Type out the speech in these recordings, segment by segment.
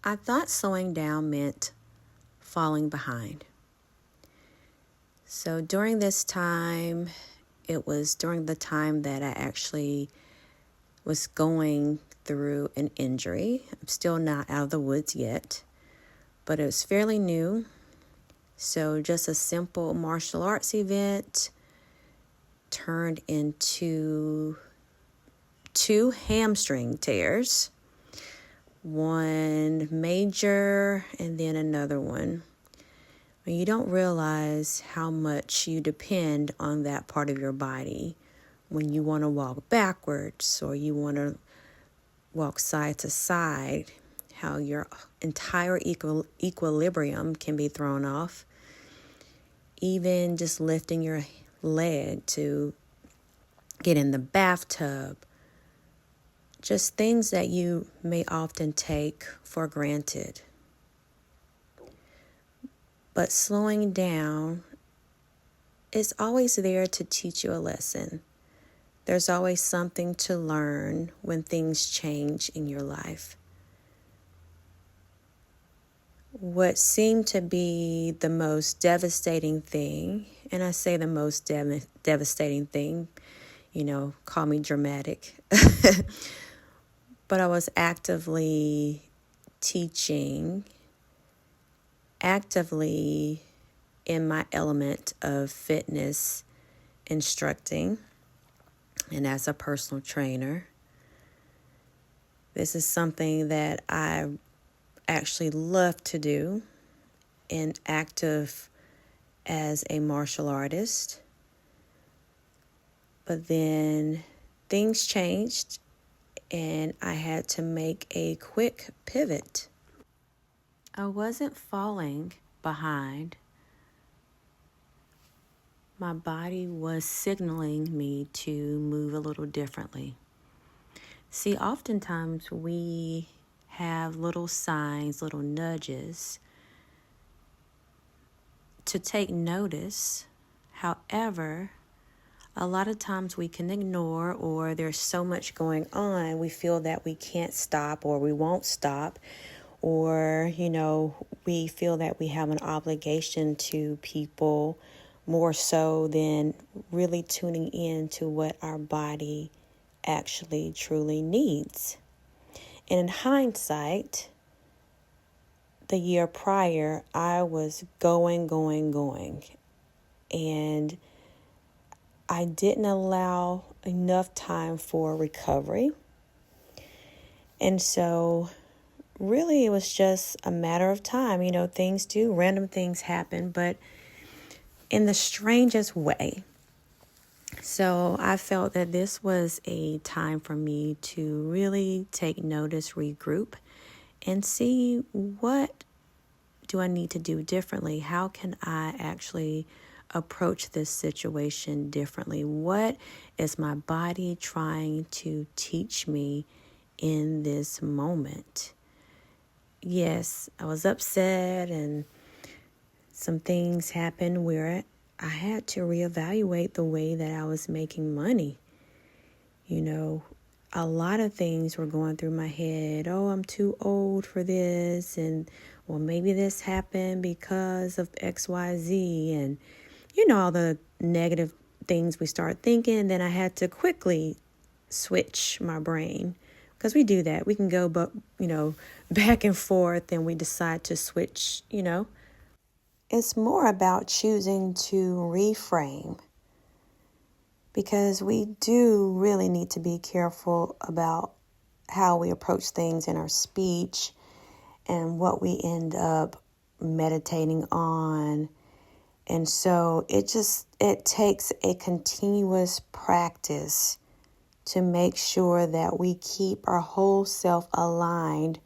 I thought slowing down meant falling behind. So during this time, it was during the time that I actually was going through an injury. I'm still not out of the woods yet, but it was fairly new. So just a simple martial arts event turned into 2 hamstring tears. One major and then another one. When you don't realize how much you depend on that part of your body when you want to walk backwards or you want to walk side to side, how your entire equilibrium can be thrown off. Even just lifting your leg to get in the bathtub. Just things that you may often take for granted. But slowing down is always there to teach you a lesson. There's always something to learn when things change in your life. What seemed to be the most devastating thing, and I say the most devastating thing, call me dramatic, but I was actively teaching, actively in my element of fitness instructing, and as a personal trainer. This is something that I actually love to do, and active as a martial artist. But then things changed and I had to make a quick pivot. I wasn't falling behind. My body was signaling me to move a little differently. See, oftentimes we have little signs, little nudges to take notice. However, a lot of times we can ignore, or there's so much going on, we feel that we can't stop or we won't stop, or, we feel that we have an obligation to people more so than really tuning in to what our body actually truly needs. And in hindsight, the year prior, I was going. And I didn't allow enough time for recovery. And so really it was just a matter of time. Random things happen, but in the strangest way. So I felt that this was a time for me to really take notice, regroup, and see what do I need to do differently? How can I actually approach this situation differently? What is my body trying to teach me in this moment? Yes, I was upset and some things happened where I had to reevaluate the way that I was making money. A lot of things were going through my head. Oh, I'm too old for this. And, well, maybe this happened because of XYZ. And, all the negative things we start thinking. Then I had to quickly switch my brain. Because we do that. We can go, back and forth, and we decide to switch, It's more about choosing to reframe. Because we do really need to be careful about how we approach things in our speech and what we end up meditating on. And so it takes a continuous practice to make sure that we keep our whole self aligned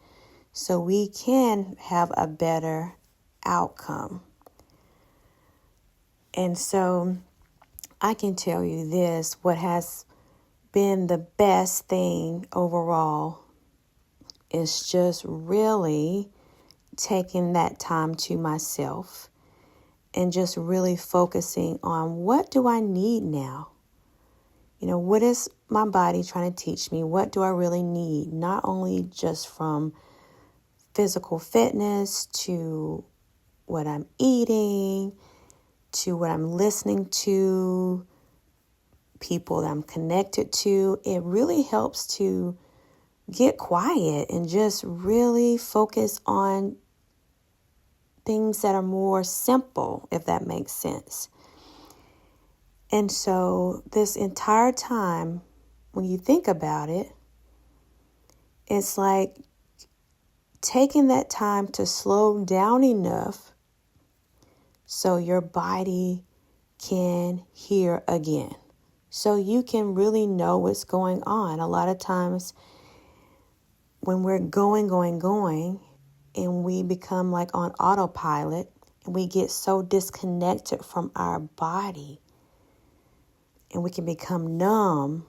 so we can have a better outcome. And so I can tell you this, what has been the best thing overall is just really taking that time to myself and just really focusing on what do I need now? What is my body trying to teach me? What do I really need? Not only just from physical fitness, to what I'm eating, to what I'm listening to, people that I'm connected to. It really helps to get quiet and just really focus on things that are more simple, if that makes sense. And so this entire time, when you think about it, it's like taking that time to slow down enough so your body can hear again. So you can really know what's going on. A lot of times when we're going, and we become like on autopilot, and we get so disconnected from our body, and we can become numb,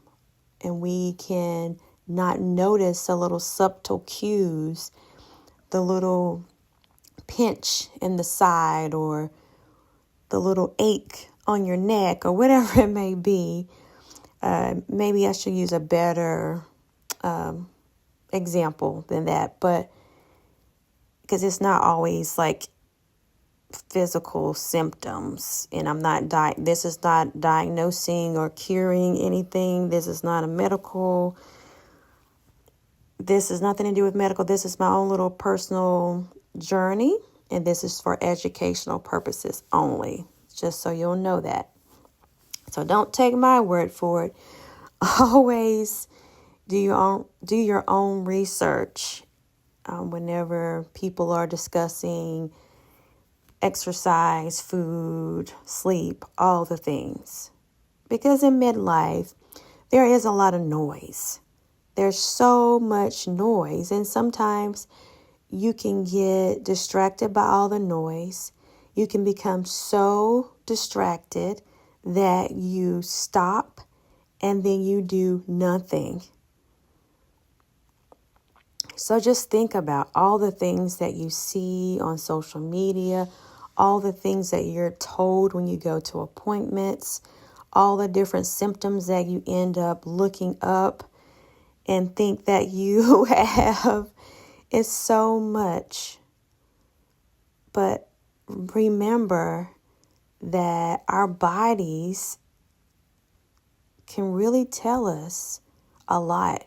and we can not notice the little subtle cues, the little pinch in the side, or the little ache on your neck, or whatever it may be. Maybe I should use a better example than that, but because it's not always like physical symptoms, and I'm not this is not diagnosing or curing anything. This is not this has nothing to do with medical. This is my own little personal journey, and this is for educational purposes only, just so you'll know that. So don't take my word for it. Always do your own research whenever people are discussing exercise, food, sleep, all the things. Because in midlife, there is a lot of noise. There's so much noise, and sometimes you can get distracted by all the noise. You can become so distracted that you stop and then you do nothing. So just think about all the things that you see on social media, all the things that you're told when you go to appointments, all the different symptoms that you end up looking up and think that you have. It's so much. But remember that our bodies can really tell us a lot.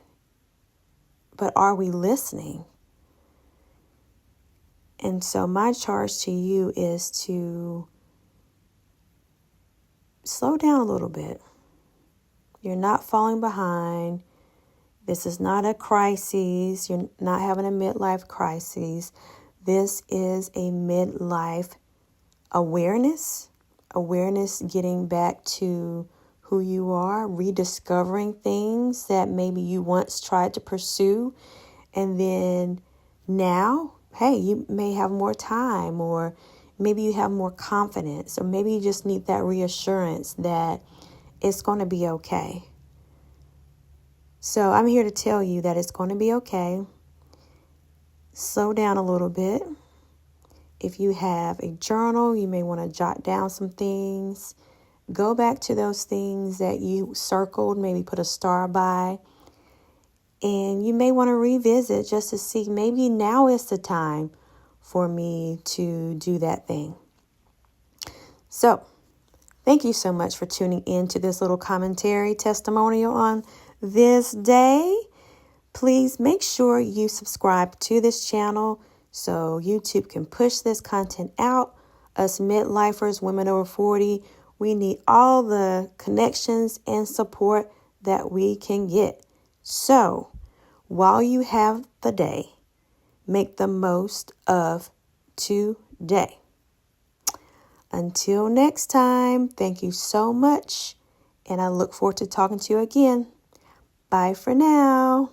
But are we listening? And so my charge to you is to slow down a little bit. You're not falling behind. This is not a crisis. You're not having a midlife crisis. This is a midlife awareness. Awareness, getting back to who you are, rediscovering things that maybe you once tried to pursue. And then now, hey, you may have more time, or maybe you have more confidence, or maybe you just need that reassurance that it's going to be okay. So I'm here to tell you that it's going to be okay. Slow down a little bit. If you have a journal, you may want to jot down some things. Go back to those things that you circled, maybe put a star by. And you may want to revisit just to see, maybe now is the time for me to do that thing. So, thank you so much for tuning in to this little commentary testimonial on this day. Please make sure you subscribe to this channel so YouTube can push this content out. Us midlifers, women over 40, we need all the connections and support that we can get. So, while you have the day, make the most of today. Until next time, thank you so much, and I look forward to talking to you again. Bye for now.